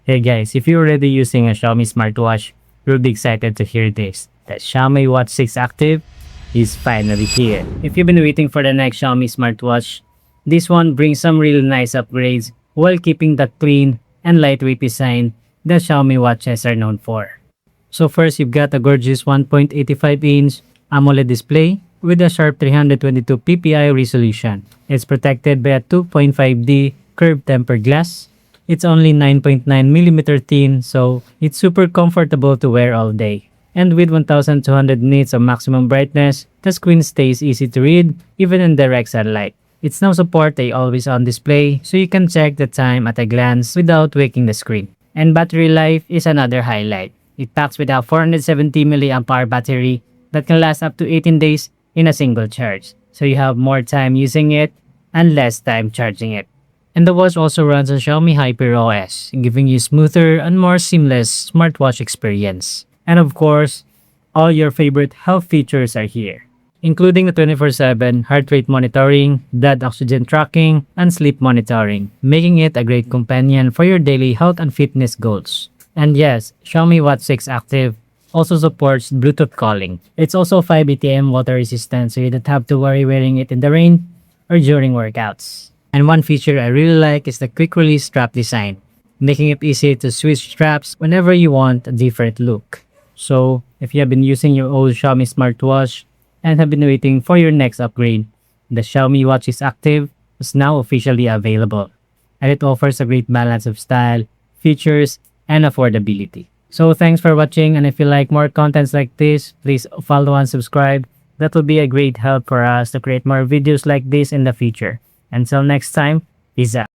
Hey guys, if you're already using a Xiaomi smartwatch, you'll be excited to hear this. The Xiaomi Watch 6 Active is finally here. If you've been waiting for the next Xiaomi smartwatch, this one brings some really nice upgrades while keeping the clean and lightweight design the Xiaomi watches are known for. So first, you've got a gorgeous 1.85-inch AMOLED display with a sharp 322 ppi resolution. It's protected by a 2.5D curved tempered glass. It's only 9.9mm thin, so it's super comfortable to wear all day. And with 1200 nits of maximum brightness, the screen stays easy to read even in direct sunlight. It's now support a always-on display, so you can check the time at a glance without waking the screen. And battery life is another highlight. It packs with a 470 mAh battery that can last up to 18 days in a single charge, so you have more time using it and less time charging it. And the watch also runs on Xiaomi HyperOS, giving you smoother and more seamless smartwatch experience. And of course, all your favorite health features are here, including the 24/7 heart rate monitoring, blood oxygen tracking, and sleep monitoring, making it a great companion for your daily health and fitness goals. And yes, Xiaomi Watch 6 Active also supports Bluetooth calling. It's also 5 ATM water resistant, so you don't have to worry wearing it in the rain or during workouts. And one feature I really like is the quick release strap design, making it easy to switch straps whenever you want a different look. So if you have been using your old Xiaomi smartwatch and have been waiting for your next upgrade, the Xiaomi Watch 6 Active is now officially available. And it offers a great balance of style, features, and affordability. So thanks for watching, and if you like more contents like this, please follow and subscribe. That will be a great help for us to create more videos like this in the future. Until next time, peace out.